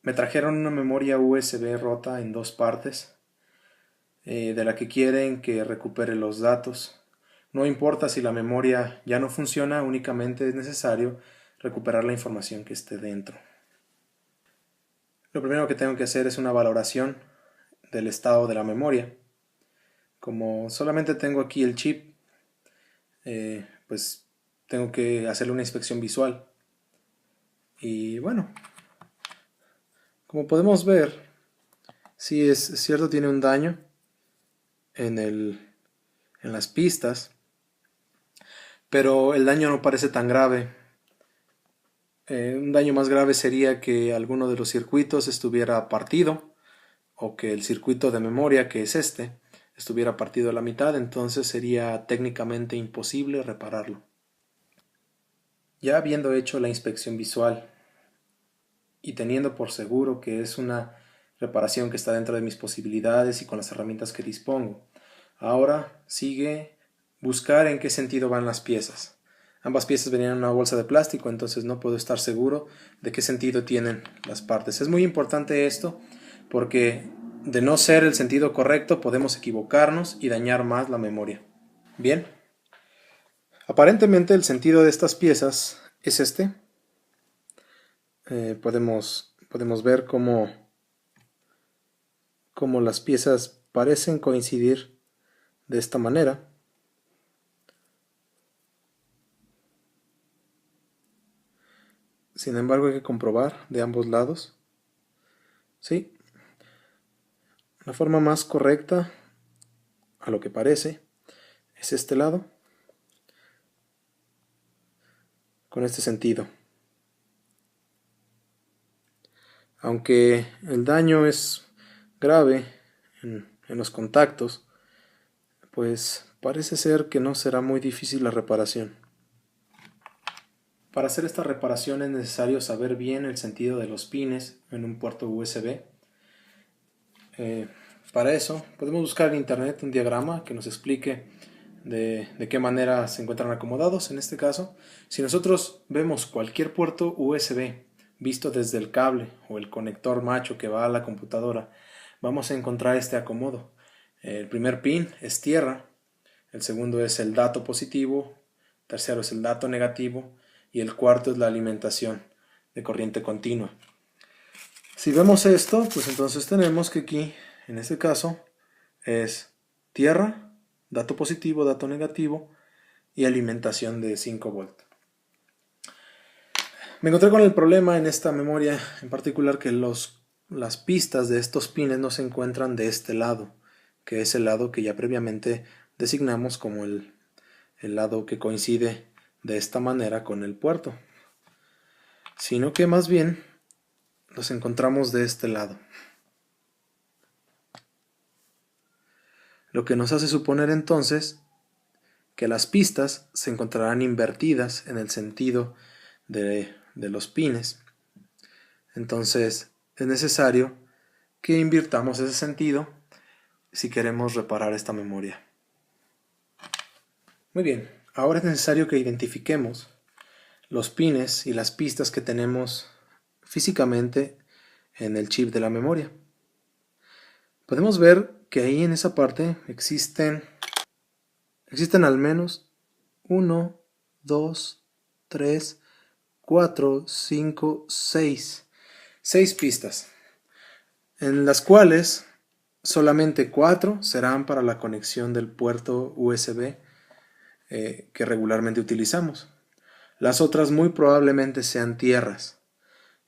Me trajeron una memoria USB rota en dos partes, de la que quieren que recupere los datos. No importa si la memoria ya no funciona, únicamente es necesario recuperar la información que esté dentro. Lo primero que tengo que hacer es una valoración del estado de la memoria. Como solamente tengo aquí el chip, pues tengo que hacerle una inspección visual. Y bueno, como podemos ver, sí es cierto, tiene un daño en las pistas, pero el daño no parece tan grave. Un daño más grave sería que alguno de los circuitos estuviera partido, o que el circuito de memoria, que es este, estuviera partido a la mitad, entonces sería técnicamente imposible repararlo. Ya habiendo hecho la inspección visual y teniendo por seguro que es una reparación que está dentro de mis posibilidades y con las herramientas que dispongo, ahora sigue buscar en qué sentido van las piezas. Ambas piezas venían en una bolsa de plástico, entonces no puedo estar seguro de qué sentido tienen las partes. Es muy importante esto porque de no ser el sentido correcto podemos equivocarnos y dañar más la memoria. Bien, aparentemente el sentido de estas piezas es este. Podemos ver cómo las piezas parecen coincidir de esta manera. Sin embargo, hay que comprobar de ambos lados. Sí, la forma más correcta, a lo que parece, es este lado, con este sentido. Aunque el daño es grave en los contactos, pues parece ser que no será muy difícil la reparación. Para hacer esta reparación es necesario saber bien el sentido de los pines en un puerto USB. Para eso podemos buscar en internet un diagrama que nos explique de qué manera se encuentran acomodados. En este caso, si nosotros vemos cualquier puerto USB visto desde el cable o el conector macho que va a la computadora, vamos a encontrar este acomodo. El primer pin es tierra, el segundo es el dato positivo, el tercero es el dato negativo y el cuarto es la alimentación de corriente continua. Si vemos esto, pues entonces tenemos que aquí, en este caso, es tierra, dato positivo, dato negativo y alimentación de 5 volts. Me encontré con el problema en esta memoria en particular que las pistas de estos pines no se encuentran de este lado, que es el lado que ya previamente designamos como el lado que coincide de esta manera con el puerto, sino que más bien los encontramos de este lado. Lo que nos hace suponer entonces que las pistas se encontrarán invertidas en el sentido de los pines. Entonces es necesario que invirtamos ese sentido si queremos reparar esta memoria. Muy bien, ahora es necesario que identifiquemos los pines y las pistas que tenemos físicamente en el chip de la memoria. Podemos ver que ahí en esa parte existen al menos 1, 2, 3, 4, 5, 6 pistas, en las cuales solamente 4 serán para la conexión del puerto USB que regularmente utilizamos. Las otras muy probablemente sean tierras.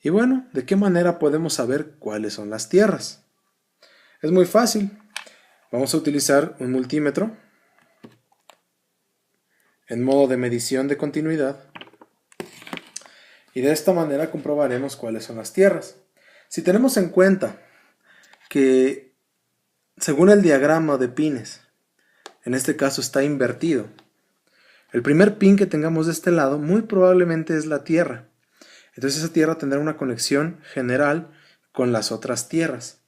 Y bueno, ¿de qué manera podemos saber cuáles son las tierras? Es muy fácil. Vamos a utilizar un multímetro en modo de medición de continuidad y de esta manera comprobaremos cuáles son las tierras. Si tenemos en cuenta que según el diagrama de pines, en este caso está invertido, el primer pin que tengamos de este lado muy probablemente es la tierra. Entonces esa tierra tendrá una conexión general con las otras tierras.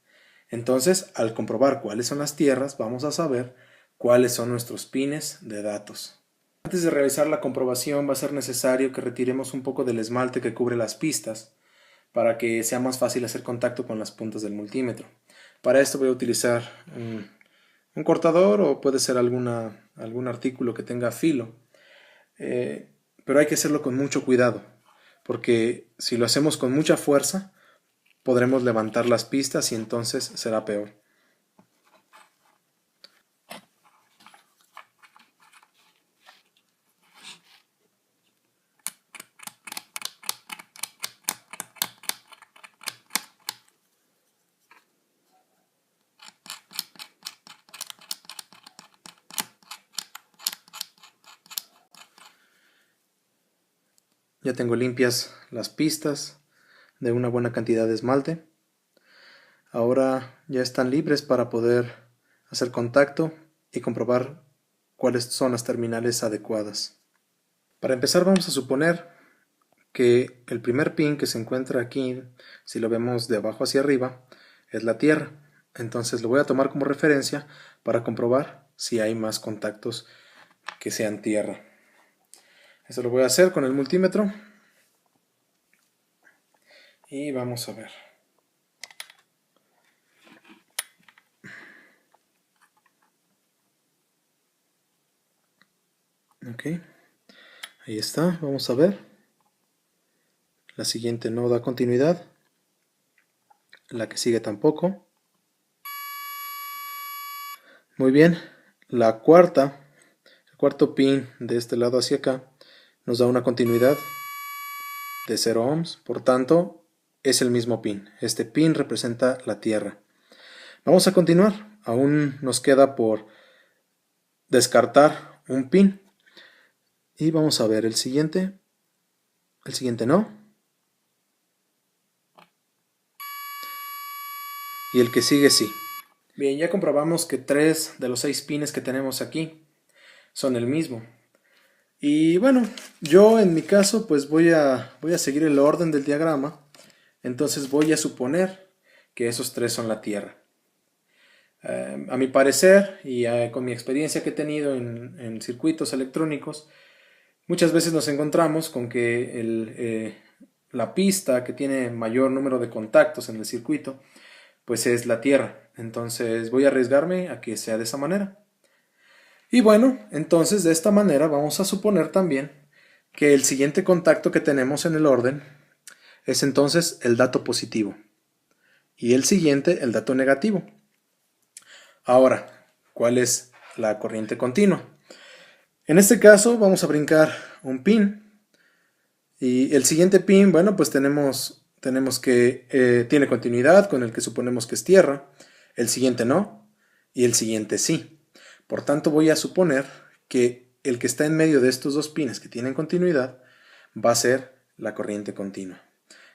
Entonces, al comprobar cuáles son las tierras, vamos a saber cuáles son nuestros pines de datos. Antes de realizar la comprobación va a ser necesario que retiremos un poco del esmalte que cubre las pistas para que sea más fácil hacer contacto con las puntas del multímetro. Para esto voy a utilizar un cortador o puede ser algún artículo que tenga filo. Pero hay que hacerlo con mucho cuidado, porque si lo hacemos con mucha fuerza, podremos levantar las pistas y entonces será peor. Ya tengo limpias las pistas de una buena cantidad de esmalte. Ahora ya están libres para poder hacer contacto y comprobar cuáles son las terminales adecuadas. Para empezar vamos a suponer que el primer pin que se encuentra aquí, si lo vemos de abajo hacia arriba, es la Tierra. Entonces lo voy a tomar como referencia para comprobar si hay más contactos que sean Tierra. Eso lo voy a hacer con el multímetro y vamos a ver. Ok, ahí está, vamos a ver. La siguiente no da continuidad, la que sigue tampoco. Muy bien, el cuarto pin de este lado hacia acá, nos da una continuidad de 0 ohms, por tanto es el mismo pin. Este pin representa la Tierra. Vamos a continuar, aún nos queda por descartar un pin y vamos a ver el siguiente no, y el que sigue sí. Bien, ya comprobamos que 3 de los 6 pines que tenemos aquí son el mismo. Y bueno, yo en mi caso pues voy a seguir el orden del diagrama. Entonces voy a suponer que esos 3 son la Tierra. A mi parecer y con mi experiencia que he tenido en circuitos electrónicos, muchas veces nos encontramos con que la pista que tiene mayor número de contactos en el circuito pues es la Tierra. Entonces voy a arriesgarme a que sea de esa manera. Y bueno, entonces de esta manera vamos a suponer también que el siguiente contacto que tenemos en el orden es entonces el dato positivo y el siguiente el dato negativo. Ahora, ¿cuál es la corriente continua? En este caso vamos a brincar un pin y el siguiente pin, bueno, pues tenemos que tiene continuidad con el que suponemos que es Tierra, el siguiente no y el siguiente sí. Por tanto voy a suponer que el que está en medio de estos dos pines que tienen continuidad va a ser la corriente continua.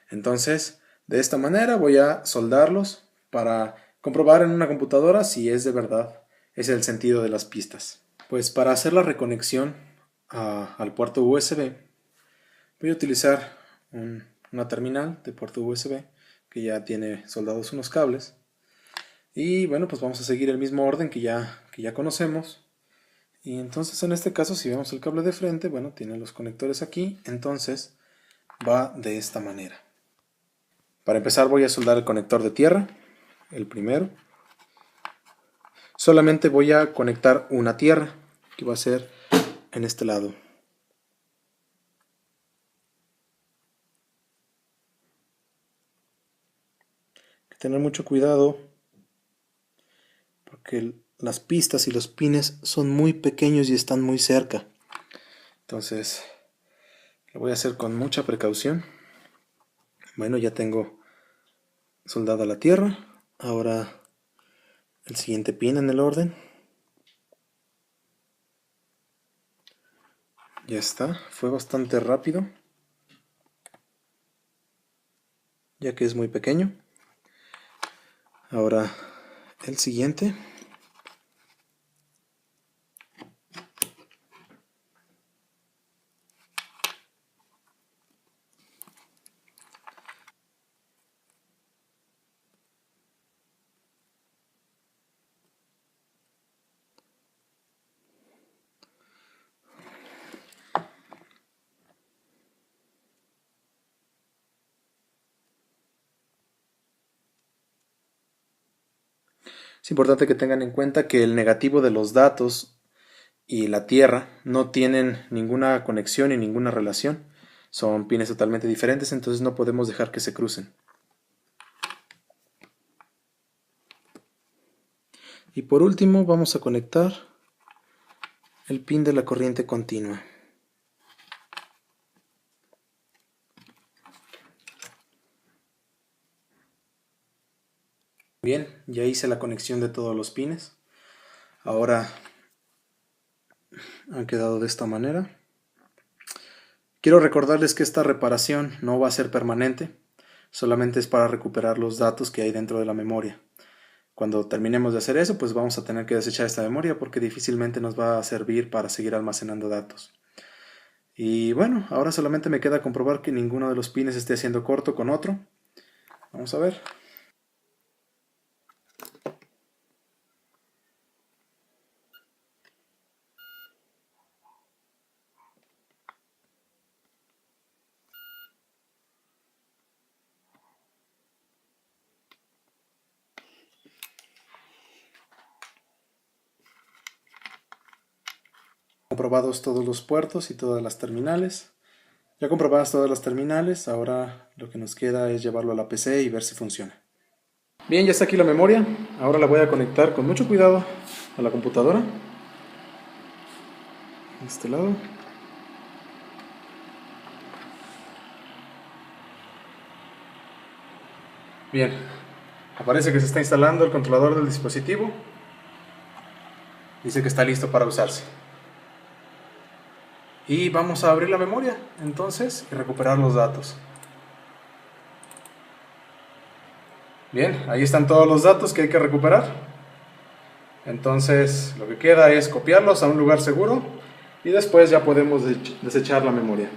Entonces, de esta manera voy a soldarlos para comprobar en una computadora si es de verdad, es el sentido de las pistas. Pues para hacer la reconexión al puerto USB, voy a utilizar una terminal de puerto USB que ya tiene soldados unos cables. Y bueno, pues vamos a seguir el mismo orden que ya conocemos. Y entonces en este caso, si vemos el cable de frente, bueno, tiene los conectores aquí, entonces va de esta manera. Para empezar voy a soldar el conector de tierra, el primero. Solamente voy a conectar una tierra, que va a ser en este lado. Hay que tener mucho cuidado porque las pistas y los pines son muy pequeños y están muy cerca. Entonces lo voy a hacer con mucha precaución. Bueno, ya tengo soldada la tierra. Ahora el siguiente pin en el orden. Ya está, fue bastante rápido, ya que es muy pequeño. Ahora el siguiente. Es importante que tengan en cuenta que el negativo de los datos y la Tierra no tienen ninguna conexión y ninguna relación. Son pines totalmente diferentes, entonces no podemos dejar que se crucen. Y por último vamos a conectar el pin de la corriente continua. Bien, ya hice la conexión de todos los pines. Ahora han quedado de esta manera. Quiero recordarles que esta reparación no va a ser permanente, solamente es para recuperar los datos que hay dentro de la memoria. Cuando terminemos de hacer eso, pues vamos a tener que desechar esta memoria porque difícilmente nos va a servir para seguir almacenando datos. Y bueno, ahora solamente me queda comprobar que ninguno de los pines esté haciendo corto con otro. Vamos a ver. Comprobados todos los puertos y todas las terminales. Ya comprobadas todas las terminales, ahora lo que nos queda es llevarlo a la PC y ver si funciona. Bien, ya está aquí la memoria. Ahora la voy a conectar con mucho cuidado a la computadora. De este lado. Bien, aparece que se está instalando el controlador del dispositivo. Dice que está listo para usarse. Y vamos a abrir la memoria, entonces, y recuperar los datos. Bien, ahí están todos los datos que hay que recuperar. Entonces, lo que queda es copiarlos a un lugar seguro y después ya podemos desechar la memoria.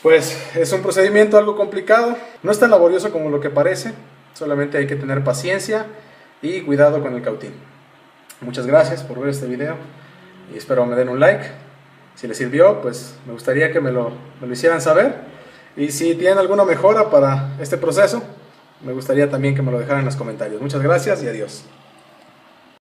Pues es un procedimiento algo complicado, no es tan laborioso como lo que parece, solamente hay que tener paciencia y cuidado con el cautín. Muchas gracias por ver este video y espero me den un like. Si les sirvió, pues me gustaría que me lo hicieran saber. Y si tienen alguna mejora para este proceso, me gustaría también que me lo dejaran en los comentarios. Muchas gracias y adiós.